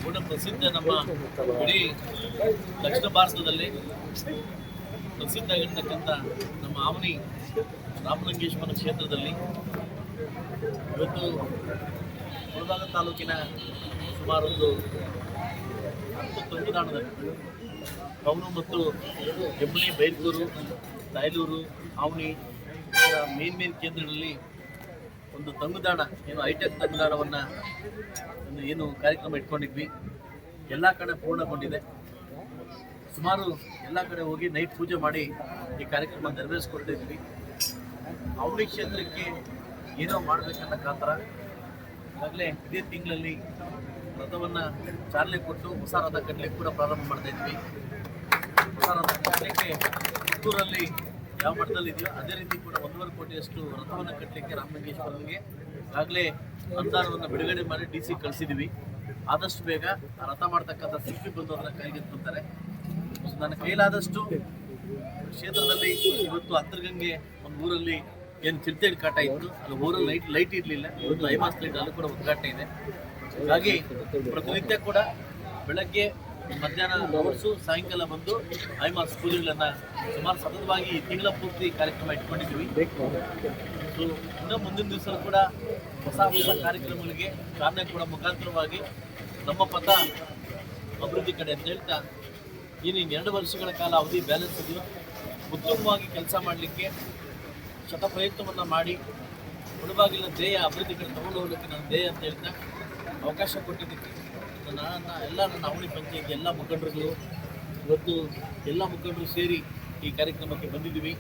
ಕೂಡ ಪ್ರಸಿದ್ಧ ನಮ್ಮ ಇಡೀ ದಕ್ಷಿಣ ಭಾರತದಲ್ಲಿ ಪ್ರಸಿದ್ಧ ಆಗಿರ್ತಕ್ಕಂಥ ನಮ್ಮ ಆವನಿ ರಾಮಲಿಂಗೇಶ್ವರ ಕ್ಷೇತ್ರದಲ್ಲಿ ಇವತ್ತು ಮುಳಬಾಗ ತಾಲೂಕಿನ ಸುಮಾರು ಒಂದು 10 ತಂಗುದಾಣದಲ್ಲಿ ಕವನು ಮತ್ತು ಹೆಬ್ಬಳ್ಳಿ, ಬೈಲ್ಕೂರು, ತಾಯ್ಲೂರು, ಆವನಿ ಮೇನ್ ಕೇಂದ್ರಗಳಲ್ಲಿ ಒಂದು ತಂಗುದಾಣ ಏನು ಹೈಟೆಕ್ ತಂಗುದಾಣವನ್ನು ಏನು ಕಾರ್ಯಕ್ರಮ ಇಟ್ಕೊಂಡಿದ್ವಿ. ಎಲ್ಲ ಕಡೆ ಪೂರ್ಣಗೊಂಡಿದೆ. ಸುಮಾರು ಎಲ್ಲ ಕಡೆ ಹೋಗಿ ನೈಟ್ ಪೂಜೆ ಮಾಡಿ ಈ ಕಾರ್ಯಕ್ರಮ ನೆರವೇರಿಸ್ಕೊಡ್ತಿದ್ವಿ. ಆವನಿ ಕ್ಷೇತ್ರಕ್ಕೆ ಏನೋ ಮಾಡಬೇಕನ್ನ ಕಾತರ ಈಗಾಗಲೇ ಇದೇ ತಿಂಗಳಲ್ಲಿ ರಥವನ್ನು ಚಾಲನೆ ಕೊಟ್ಟು ಹೊಸ ರಥ ಕಟ್ಟಲಿಕ್ಕೆ ಕೂಡ ಪ್ರಾರಂಭ ಮಾಡ್ತಾ ಇದ್ವಿ. ಹೊಸ ರಥ ಕಟ್ಟಲಿಕ್ಕೆ ಪುತ್ತೂರಲ್ಲಿ ಯಾವ ಮಟ್ಟದಲ್ಲಿ ಇದೆಯೋ ಅದೇ ರೀತಿ ಕೂಡ 1.5 ಕೋಟಿಯಷ್ಟು ರಥವನ್ನು ಕಟ್ಟಲಿಕ್ಕೆ ರಾಮಲಿಂಗೇಶ್ವರನಿಗೆ ಈಗಾಗಲೇ ಅನುದಾನವನ್ನು ಬಿಡುಗಡೆ ಮಾಡಿ DC ಕಳಿಸಿದ್ವಿ. ಆದಷ್ಟು ಬೇಗ ಆ ರಥ ಮಾಡ್ತಕ್ಕಂಥ ಶಿಲ್ಪಿ ಬಂದು ಅದನ್ನು ಕೈಗೆತ್ತಿಕೊಳ್ತಾರೆ. ನನ್ನ ಕೈಲಾದಷ್ಟು ಕ್ಷೇತ್ರದಲ್ಲಿ ಇವತ್ತು ಅಂತರ್ಗಂಗೆ ಒಂದು ಊರಲ್ಲಿ ಏನು ಚಿರತೆ ಕಾಟ ಇತ್ತು, ಅದು ಊರಲ್ಲಿ ಲೈಟ್ ಇರಲಿಲ್ಲ. ಇವತ್ತು ಐಮಾಸ್ ಲೈಟ್ ಅಲ್ಲೂ ಕೂಡ ಉದ್ಘಾಟನೆ ಇದೆ. ಹಾಗಾಗಿ ಪ್ರತಿನಿತ್ಯ ಕೂಡ ಬೆಳಗ್ಗೆ ಮಧ್ಯಾಹ್ನ ಅವರ್ಸು ಸಾಯಂಕಾಲ ಬಂದು ಐಮಾಸ್ ಪೂಜೆಗಳನ್ನು ಸುಮಾರು ಸತತವಾಗಿ ಈ ತಿಂಗಳ ಪೂರ್ತಿ ಕಾರ್ಯಕ್ರಮ ಇಟ್ಕೊಂಡಿದ್ವಿ. ಸೊ ಇನ್ನು ಮುಂದಿನ ದಿವಸ ಕೂಡ ಹೊಸ ಕಾರ್ಯಕ್ರಮಗಳಿಗೆ ಚಾಲನೆ ಕೂಡ ಮುಖಾಂತರವಾಗಿ ನಮ್ಮ ಪಥ ಅಭಿವೃದ್ಧಿ ಕಡೆ ಅಂತ ಹೇಳ್ತಾ ಏನು 2 ವರ್ಷಗಳ ಕಾಲ ಅವಧಿ ಬ್ಯಾಲೆನ್ಸ್ ಇದೆಯೋ ಉತ್ತಮವಾಗಿ ಕೆಲಸ ಮಾಡಲಿಕ್ಕೆ ಶತಪ್ರಯತ್ನವನ್ನು ಮಾಡಿ ಮುಳುಬಾಗಿಲಿನ ಧ್ಯೇಯ ಅಭಿವೃದ್ಧಿ ಕಡೆ ತಗೊಂಡು ಹೋಗಲಿಕ್ಕೆ ನನ್ನ ಧ್ಯೇಯ ಅಂತ ಹೇಳ್ತಾ ಅವಕಾಶ ಕೊಟ್ಟಿದ್ದಕ್ಕೆ ನನ್ನ ಆವನಿ ಪಂಚಾಯತಿ ಎಲ್ಲ ಮುಖಂಡರುಗಳು ಇವತ್ತು ಎಲ್ಲ ಮುಖಂಡರು ಸೇರಿ ಈ ಕಾರ್ಯಕ್ರಮಕ್ಕೆ ಬಂದಿದ್ದೀವಿ.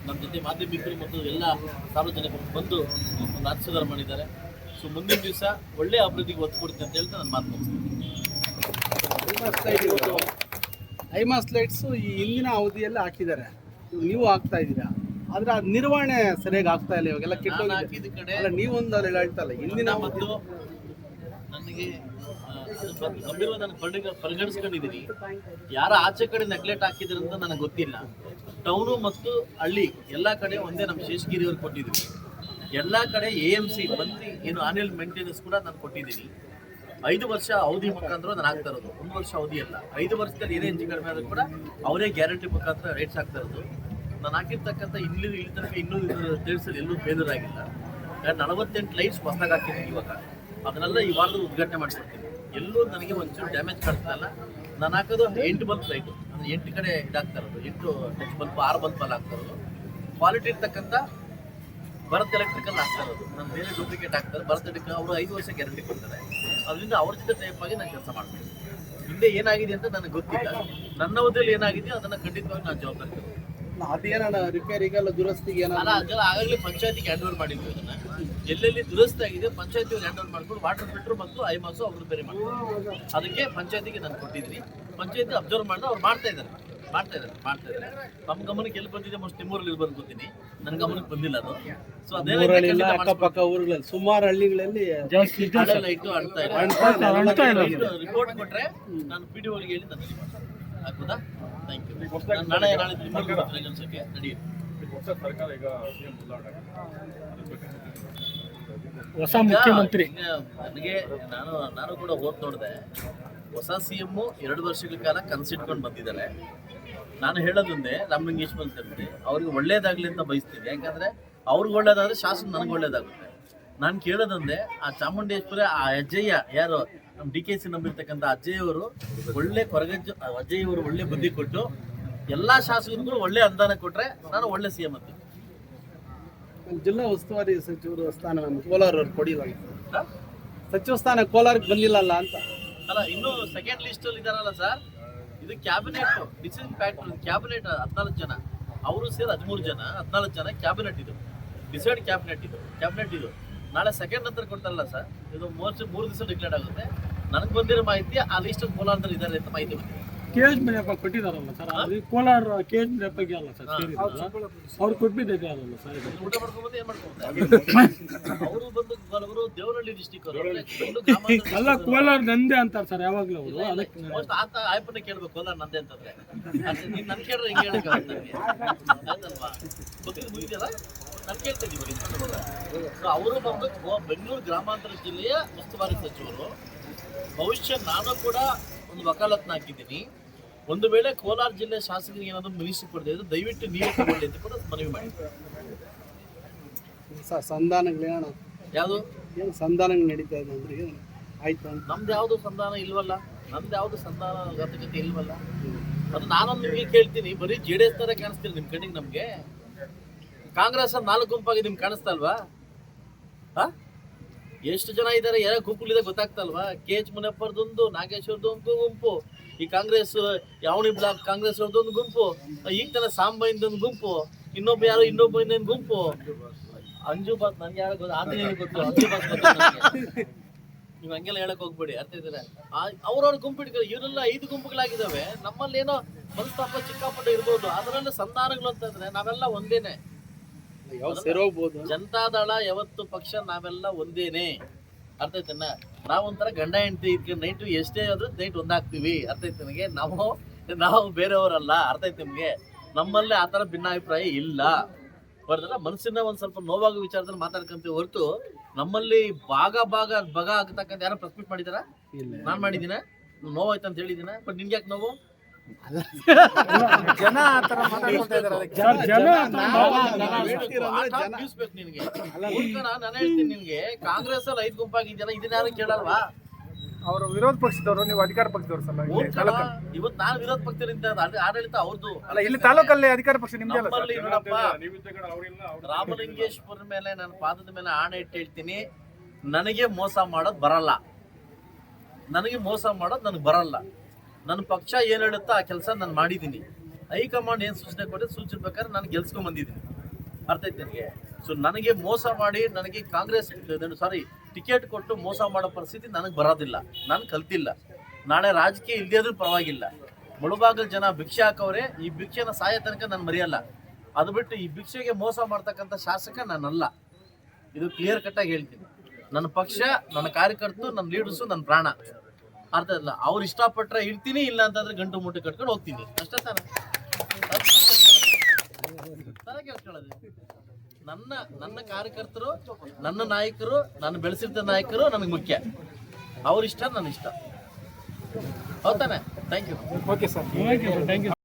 ನಮ್ಮ ಜೊತೆ ಮಾಧ್ಯಮಿಕರು ಮತ್ತು ಎಲ್ಲ ಸಾರ್ವಜನಿಕರು ಬಂದು ಒಂದು ಆಶೀರ್ವಾದ ಮಾಡಿದ್ದಾರೆ. ಸೊ ಮುಂದಿನ ದಿವಸ ಒಳ್ಳೆಯ ಅಭಿವೃದ್ಧಿಗೆ ಒತ್ತು ಕೊಡ್ತೀನಿ ಅಂತ ಹೇಳ್ತಾ ನಾನು ಮಾತು ಮುಗಿಸ್ತೀನಿ. ಐಮಾಸ್ ಲೈಟ್ಸು ಈ ಹಿಂದಿನ ಅವಧಿಯಲ್ಲಿ ಹಾಕಿದ್ದಾರೆ, ನೀವು ಹಾಕ್ತಾ ಇದ್ದೀರಾ, ಆದರೆ ಅದು ನಿರ್ವಹಣೆ ಸರಿಯಾಗಿ ಆಗ್ತಾ ಇಲ್ಲ. ಇವಾಗೆಲ್ಲ ಹಾಕಿದ ಕಡೆ ನೀವೊಂದು ಅಲ್ಲಿ ಹೇಳ್ತಲ್ಲ ಹಿಂದಿನ ಮತ್ತು ನನಗೆ ಗಂಭೀರವಾಗಿ ನಾನು ಪರಿಗಣಿಸ್ಕೊಂಡಿದ್ದೀನಿ. ಯಾರ ಆಚೆ ಕಡೆ ನೆಗ್ಲೆಕ್ಟ್ ಹಾಕಿದ್ರು ಅಂತ ನನಗೆ ಗೊತ್ತಿಲ್ಲ. ಟೌನು ಮತ್ತು ಹಳ್ಳಿ ಎಲ್ಲ ಕಡೆ ಒಂದೇ ನಮ್ಮ ಶೇಷಗಿರಿಯವ್ರು ಕೊಟ್ಟಿದ್ದೀವಿ. ಎಲ್ಲ ಕಡೆ AMC ಬಂದು ಏನು ಆನ್ಯುವಲ್ ಮೇಂಟೆನೆನ್ಸ್ ಕೂಡ ನಾನು ಕೊಟ್ಟಿದ್ದೀನಿ. 5 ವರ್ಷ ಅವಧಿ ಮುಖಾಂತರ ನಾನು ಆಗ್ತಾ ಇರೋದು, 1 ವರ್ಷ ಅವಧಿ ಅಲ್ಲ. 5 ವರ್ಷದಲ್ಲಿ ಏನೇ ಹೆಚ್ಚು ಕಡಿಮೆ ಆದರೂ ಕೂಡ ಅವರೇ ಗ್ಯಾರಂಟಿ ಮುಖಾಂತರ ರೇಟ್ಸ್ ಆಗ್ತಾ ಇರೋದು. ನಾನು ಹಾಕಿರ್ತಕ್ಕಂಥ ಇಲ್ಲಿ ತನಕ ಇನ್ನೂ ತಿಳಿಸಲು ಎಲ್ಲೂ ಫೇಲ್ಯೂರ್ ಆಗಿಲ್ಲ. 48 ಲೈಟ್ಸ್ ಹೊಸದಾಗಿ ಹಾಕಿದ್ದೀನಿ. ಇವಾಗ ಅದನ್ನೆಲ್ಲ ಈ ವಾರದಲ್ಲಿ ಉದ್ಘಾಟನೆ ಮಾಡಿಕೊಡ್ತೀನಿ. ಎಲ್ಲೂ ನನಗೆ ಒಂಚೂರು ಡ್ಯಾಮೇಜ್ ಕಾಡ್ತಿಲ್ಲ. ನಾನು ಹಾಕೋದು 8 ಬಲ್ಪ್ ಲೈಟು, ಅಂದರೆ 8 ಕಡೆ ಇದಾಗ್ತಾ ಇರೋದು, 8 ಟಚ್ ಬಲ್ಪ್ 6 ಬಲ್ಪಲ್ಲಿ ಆಗ್ತಾ ಇರೋದು. ಕ್ವಾಲಿಟಿ ಇರ್ತಕ್ಕಂಥ ಭರತ್ ಎಲೆಕ್ಟ್ರಿಕಲ್ ಆಗ್ತಾ ಇರೋದು. ನಾನು ಬೇರೆ ಡೂಪ್ಲಿಕೇಟ್ ಆಗ್ತಾರೆ. ಭರತ್ ಎಲೆಕ್ಟ್ರಿಕಲ್ ಅವರು 5 ವರ್ಷ ಗ್ಯಾರಂಟಿ ಕೊಡ್ತಾರೆ. ಅದರಿಂದ ಅವ್ರ ಜೊತೆ ಟೈಪ್ ಆಗಿ ನಾನು ಕೆಲಸ ಮಾಡ್ತೀನಿ. ಹಿಂದೆ ಏನಾಗಿದೆ ಅಂತ ನನಗೆ ಗೊತ್ತಿಲ್ಲ. ನನ್ನ ಅವಧಿಯಲ್ಲಿ ಏನಾಗಿದೆಯೋ ಅದನ್ನು ಖಂಡಿತವಾಗಿ ನಾನು ಜವಾಬ್ದಾರಿ. ಅದೇನ ರಿಪೇರಿಗೆಲ್ಲ ದುರಸ್ತಿಗೆ ಆಗಲೇ ಪಂಚಾಯತಿಗೆ ಹ್ಯಾಂಡ್ ಓವರ್ ಮಾಡಿದ್ವಿ. ಅದನ್ನ ಎಲ್ಲೆಲ್ಲಿ ದುರಸ್ತಿ ಆಗಿದೆ ಪಂಚಾಯತಿ ಹ್ಯಾಂಡ್ ಓವರ್ ಮಾಡ್ಕೊಂಡು ವಾಟರ್ ಫಿಲ್ಟರ್ ಮತ್ತು ಐಮಾಸು ಅವ್ರದ್ದು ಬೇರೆ ಮಾಡ್ತಾರೆ. ಅದಕ್ಕೆ ಪಂಚಾಯತಿಗೆ ನಾನು ಕೊಟ್ಟಿದ್ದೀನಿ. ಪಂಚಾಯತಿ ಅಬ್ಸರ್ವ್ ಮಾಡಿ ಅವ್ರು ಮಾಡ್ತಾ ಇದ್ದಾರೆ. ನಮ್ಮ ಗಮನಕ್ಕೆ ಎಲ್ಲಿ ಬಂದಿದೆ ಮೋಸ್ಟ್ ನಿಮ್ಮೂರಲ್ಲಿ ಇರ್ಬೋದು ಗೊತ್ತೀನಿ, ನನ್ನ ಗಮನಕ್ಕೆ ಬಂದಿಲ್ಲ ಅದು. ಸೊ ಅದೇ ಅಕ್ಕಪಕ್ಕ ಊರುಗಳಲ್ಲಿ ಸುಮಾರು ಹಳ್ಳಿಗಳಲ್ಲಿ ಲೈಟು ಆಡ್ತಾ ಇಲ್ಲ. ರಿಪೋರ್ಟ್ ಕೊಟ್ರೆ ನಾನು PDO ಅವರಿಗೆ ಹೇಳಿ ನಾನು ಆಗ್ಬೋದಾ? Thank you. ನಾಳೆ ಕೆಲಸಕ್ಕೆ ನಡೆಯುತ್ತೆ. ಹೊಸ ಮುಖ್ಯಮಂತ್ರಿ ನನಗೆ ನಾನು ಕೂಡ ಓದ್ ನೋಡಿದೆ. ಹೊಸ CM 2 ವರ್ಷಗಳ ಕಾಲ ಕನಸಿಟ್ಕೊಂಡು ಬಂದಿದ್ದಾರೆ. ನಾನು ಹೇಳೋದೊಂದೇ, ರಾಮಲಿಂಗೇಶ್ವರ ಅಂತಂದ್ರೆ ಅವ್ರಿಗೆ ಒಳ್ಳೇದಾಗಲಿ ಅಂತ ಬಯಸ್ತೀನಿ. ಯಾಕಂದರೆ ಅವ್ರಿಗೆ ಒಳ್ಳೇದಾದರೆ ಶಾಸನ ನನಗೆ ಒಳ್ಳೇದಾಗುತ್ತೆ. ನಾನು ಕೇಳೋದೊಂದೇ, ಆ ಚಾಮುಂಡೇಶ್ವರಿ ಆ ಅಜ್ಜಯ್ಯ ಯಾರು ನಮ್ಮ DKC ನಂಬಿರ್ತಕ್ಕಂಥ ಅಜ್ಜಯ್ಯವರು ಒಳ್ಳೆ ಅಜ್ಜಯ್ಯವರು ಒಳ್ಳೆ ಬುದ್ಧಿ ಕೊಟ್ಟು ಎಲ್ಲ ಶಾಸಕರಿಗೂ ಒಳ್ಳೆ ಅನುದಾನ ಕೊಟ್ಟರೆ ನಾನು ಒಳ್ಳೆ CM ಅಂತೀನಿ. ಜಿಲ್ಲಾ ಉಸ್ತುವಾರಿ ಸಚಿವರು ಸ್ಥಾನ ಕೋಲಾರ ಅವ್ರು ಕೊಡಿಲ್ಲ, ಸಚಿವ ಸ್ಥಾನ ಕೋಲಾರಕ್ಕೆ ಬಂದಿಲ್ಲಲ್ಲ ಅಂತ ಅಲ್ಲ. ಇನ್ನೂ ಸೆಕೆಂಡ್ ಲಿಸ್ಟಲ್ಲಿ ಇದ್ದಾರಲ್ಲ ಸರ್. ಇದು ಕ್ಯಾಬಿನೆಟ್ ಡಿಸಿಷನ್ ಫ್ಯಾಕ್ಟರ್. ಕ್ಯಾಬಿನೆಟ್ 14 ಜನ, ಅವರು ಸೇರಿ 13 ಜನ, 14 ಜನ ಕ್ಯಾಬಿನೆಟ್. ಇದು ಡಿಸೈಡ್ ಕ್ಯಾಬಿನೆಟ್ ಇದು ನಾಳೆ ಸೆಕೆಂಡ್ ನಂತರ ಕೊಡ್ತಾರಲ್ಲ ಸರ್. ಇದು 3 ದಿವಸ ಡಿಕ್ಲೇರ್ ಆಗುತ್ತೆ. ನನಗೆ ಬಂದಿರೋ ಮಾಹಿತಿ ಆ ಲಿಸ್ಟ್ ಕೋಲಾರದಲ್ಲಿ ಇದ್ದಾರೆ ಅಂತ ಮಾಹಿತಿ ಬಂದಿದೆ. KH ಮುನಿಯಪ್ಪ ಕೊಟ್ಟಿದ್ದಾರಲ್ಲ ಸರ್, ಅದು ಕೋಲಾರ KH ಮುನಿಯಪ್ಪಗೆ ಅಲ್ಲ ಸರ್, ಅವ್ರು ಕೊಟ್ಬಿಟ್ಟಿದೆ ಅಲ್ಲ ಸರ್. ಊಟ ಮಾಡ್ಕೊಂಡ್ಬಂದು ಏನು ಮಾಡ್ಕೊಂತಾರೆ ಅವರು ಬಂದು ಅವರು ದೇವನಹಳ್ಳಿ ಡಿಸ್ಟಿಕ್ ಅವರು ಅಲ್ಲ, ಕೋಲಾರ ನಂದೇ ಅಂತಾರೆ ಸರ್ ಯಾವಾಗಲೂ ಅವರು. ಅದಕ್ಕೆ ಆತ ಆಯ್ಪನ್ನ ಕೇಳ್ಬೇಕು ಕೋಲಾರ ನಂದೇ ಅಂತಂದ್ರೆ. ನೀನು ನನ್ನ ಕೇಳಿದ್ರೆ ಹಿಂಗೆ ಹೇಳಕ್ಕಾಗಲ್ವಾ? ಗೊತ್ತಿದ್ದು ಮುಗಿದೆಯಲ್ಲ. ನಾನು ಕೇಳ್ತಾ ಇದ್ದೀವಿ. ಸೊ ಅವರು ಬಂದು ಬೆಂಗಳೂರು ಗ್ರಾಮಾಂತರ ಜಿಲ್ಲೆಯ ಉಸ್ತುವಾರಿ ಸಚಿವರು. ಭವಿಷ್ಯ ನಾನು ಕೂಡ ಒಂದು ವಕಾಲತ್ನ ಹಾಕಿದ್ದೀನಿ. ಒಂದು ವೇಳೆ ಕೋಲಾರ ಜಿಲ್ಲೆ ಶಾಸಕರಿಗೆ ಏನಾದರೂ ಮಿನಿಸ್ಟ್ರಿ ಕೊಡದೇ ಇದ್ರೆ ದಯವಿಟ್ಟು ನೀವೇ ತಗೊಳ್ಳಿ ಅಂತ ಕೂಡ ಮನವಿ ಮಾಡಿ. ಸಂಧಾನಗಳೇನ ಯಾವುದು ಏನು ಸಂಧಾನಗಳು ನಡೀತಾ ಇದೆ ಅಂದ್ರೆ ಏನು ಆಯ್ತು ಅಂತ? ನಮ್ದು ಯಾವುದು ಸಂಧಾನ ಇಲ್ವಲ್ಲ, ನಮ್ದು ಯಾವುದು ಸಂಧಾನ ಗತಗತಿ ಇಲ್ವಲ್ಲ. ಅದು ನಾನೊಂದು ನಿಮಗೆ ಕೇಳ್ತೀನಿ, ಬರೀ JDS ತರ ಕಾಣಿಸ್ತೀರಿ ನಿಮ್ಮ ಕಣ್ಣಿಗೆ. ನಮಗೆ ಕಾಂಗ್ರೆಸ್ 4 ಗುಂಪಾಗಿ ನಿಮ್ಗೆ ಕಾಣಿಸ್ತಾ ಇಲ್ವಾ? ಎಷ್ಟು ಜನ ಇದ್ದಾರೆ, ಯಾವ ಗುಂಪುಗಳಿದೆ ಗೊತ್ತಾಗ್ತಲ್ವಾ? KH ಮುನಿಯಪ್ಪರದೊಂದು, ನಾಗೇಶ್ವರದೊಂದು ಗುಂಪು, ಈ ಕಾಂಗ್ರೆಸ್ ಯಾವಣಿ ಬ್ಲಾಕ್ ಕಾಂಗ್ರೆಸ್ ಅವ್ರದ್ದೊಂದು ಗುಂಪು, ಈಗ ತನ ಸಾಂಬಾಯಿಂದೊಂದು ಗುಂಪು, ಇನ್ನೊಬ್ಬ ಗುಂಪು, ಅಂಜು ಬಾತ್ ನನ್ಗೆ ಯಾರು ಗೊತ್ತು, ಆಂಜನೇಯ ಗೊತ್ತು, ಅಂಜು ಬಾತ್ ಗೊತ್ತು. ನೀವು ಹಂಗೆಲ್ಲ ಹೇಳಕ್ ಹೋಗ್ಬೇಡಿ, ಅರ್ಥ ಇದ್ದೀರಾ? ಅವ್ರವ್ರ ಗುಂಪು ಇಟ್ಕೊಳ್ಳಿ. ಇವರೆಲ್ಲ 5 ಗುಂಪುಗಳಾಗಿದ್ದಾವೆ. ನಮ್ಮಲ್ಲಿ ಏನೋ ಮನಸ್ತಾಪ ಚಿಕ್ಕಾಪಟ್ಟ ಇರ್ಬೋದು, ಅದರಲ್ಲಿ ಸಂಧಾನಗಳು ಅಂತಂದ್ರೆ ನಾವೆಲ್ಲ ಒಂದೇನೆ. ಜನತಾದಳ ಯಾವತ್ತು ಪಕ್ಷ ನಾವೆಲ್ಲ ಒಂದೇನೆ, ಅರ್ಥ ಐತನ? ನಾವೊಂಥರ ಗಂಡ ಹೆಂಡತಿ ನೈಟು ಎಷ್ಟೇ ಆದ್ರೂ ನೈಟ್ ಒಂದಾಗ್ತೀವಿ, ಅರ್ಥ ಐತೆ ನನಗೆ? ನಾವು ಬೇರೆಯವರಲ್ಲ, ಅರ್ಥ ಐತೆ ನಿಮ್ಗೆ? ನಮ್ಮಲ್ಲಿ ಆ ಥರ ಭಿನ್ನಾಭಿಪ್ರಾಯ ಇಲ್ಲ. ಬರ್ತಲ್ಲ, ಮನಸ್ಸಿನ ಒಂದು ಸ್ವಲ್ಪ ನೋವಾಗೋ ವಿಚಾರದಲ್ಲಿ ಮಾತಾಡ್ಕೊಂತೀವಿ ಹೊರತು ನಮ್ಮಲ್ಲಿ ಭಾಗ ಆಗ್ತಕ್ಕಂಥ ಯಾರು ಪ್ರೆಸ್ ಮೀಟ್ ಮಾಡಿದಾರ? ನಾನು ಮಾಡಿದ್ದೀನ? ನೋವಾಯ್ತು ಅಂತ ಹೇಳಿದ್ದೀನ? ಬಟ್ ನಿನ್ಗೆ ಯಾಕೆ ನೋವು? ಜನ ಆತರ ಮಾತಾಡ್ತಾ ಇದ್ದಾರೆ. ನಿನ್ಗೆ ನಾನು ಹೇಳ್ತೀನಿ, ನಿನ್ಗೆ ಕಾಂಗ್ರೆಸ್ ಅಲ್ಲಿ 5 ಗುಂಪಾಗಿದ್ಯಲ್ಲ, ಇದನ್ನ ಯಾರು ಕೇಳಲ್ವಾ? ಅವರು ವಿರೋಧ ಪಕ್ಷದವರು, ನೀವು ಅಧಿಕಾರ ಪಕ್ಷದವರು ಸಲ. ಇವತ್ತು ನಾನು ವಿರೋಧ ಪಕ್ಷದಿಂದ ಆಡಳಿತ ಅವ್ರದ್ದು ಅಲ್ಲ, ಇಲ್ಲಿ ತಾಲೂಕಲ್ಲಿ ಅಧಿಕಾರ ಪಕ್ಷ ನಿಮ್ದೆ ಅಲ್ಲ. ನಮ್ಮಲ್ಲಿ ನೋಡಪ್ಪ, ರಾಮಲಿಂಗೇಶ್ವರ ಮೇಲೆ ನನ್ನ ಪಾದದ ಮೇಲೆ ಆಣೆ ಇಟ್ಟು ಹೇಳ್ತೀನಿ, ನನಗೆ ಮೋಸ ಮಾಡೋದು ಬರಲ್ಲ. ನನಗೆ ಬರಲ್ಲ. ನನ್ನ ಪಕ್ಷ ಏನು ಹೇಳುತ್ತಾ ಆ ಕೆಲಸ ನಾನು ಮಾಡಿದ್ದೀನಿ. ಹೈಕಮಾಂಡ್ ಏನು ಸೂಚನೆ ಕೊಟ್ಟರೆ ಸೂಚನೆ ಪ್ರಕಾರ ನಾನು ಗೆಲ್ಸ್ಕೊಂಡ್ ಬಂದಿದ್ದೀನಿ, ಅರ್ಥ ಐತೆ ನನಗೆ? ಸೊ ನನಗೆ ಮೋಸ ಮಾಡಿ, ನನಗೆ ಕಾಂಗ್ರೆಸ್ ಟಿಕೆಟ್ ಕೊಟ್ಟು ಮೋಸ ಮಾಡೋ ಪರಿಸ್ಥಿತಿ ನನಗೆ ಬರೋದಿಲ್ಲ. ನಾನು ಕಲ್ತಿಲ್ಲ. ನಾಳೆ ರಾಜಕೀಯ ಇಲ್ಲದೇ ಆದ್ರೂ ಪರವಾಗಿಲ್ಲ. ಮುಳುಬಾಗಲ್ ಜನ ಭಿಕ್ಷೆ ಹಾಕವ್ರೆ, ಈ ಭಿಕ್ಷೆನ ಸಾಯೋ ತನಕ ನಾನು ಮರೆಯಲ್ಲ. ಅದು ಬಿಟ್ಟು ಈ ಭಿಕ್ಷೆಗೆ ಮೋಸ ಮಾಡ್ತಕ್ಕಂಥ ಶಾಸಕ ನಾನಲ್ಲ. ಇದು ಕ್ಲಿಯರ್ ಕಟ್ಟಾಗಿ ಹೇಳ್ತೀನಿ. ನನ್ನ ಪಕ್ಷ, ನನ್ನ ಕಾರ್ಯಕರ್ತರು, ನನ್ನ ಲೀಡರ್ಸು, ನನ್ನ ಪ್ರಾಣ, ಅರ್ಥ ಇಲ್ಲ? ಅವ್ರು ಇಷ್ಟಪಟ್ಟರೆ ಇರ್ತೀನಿ, ಇಲ್ಲ ಅಂತಂದ್ರೆ ಗಂಟು ಮುಟ್ಟೆ ಕಟ್ಕೊಂಡು ಹೋಗ್ತೀನಿ, ಅಷ್ಟೇ ತಾನೆ? ಕೇಳ್ಕೊಳ್ಳೋದು ನನ್ನ ಕಾರ್ಯಕರ್ತರು, ನನ್ನ ನಾಯಕರು, ನಾನು ಬೆಳೆಸಿದ ನಾಯಕರು ನನಗೆ ಮುಖ್ಯ. ಅವ್ರ ಇಷ್ಟ ನನ್ನ ಇಷ್ಟ, ಹೌದಾನೆ? Thank you. Okay sir, thank you.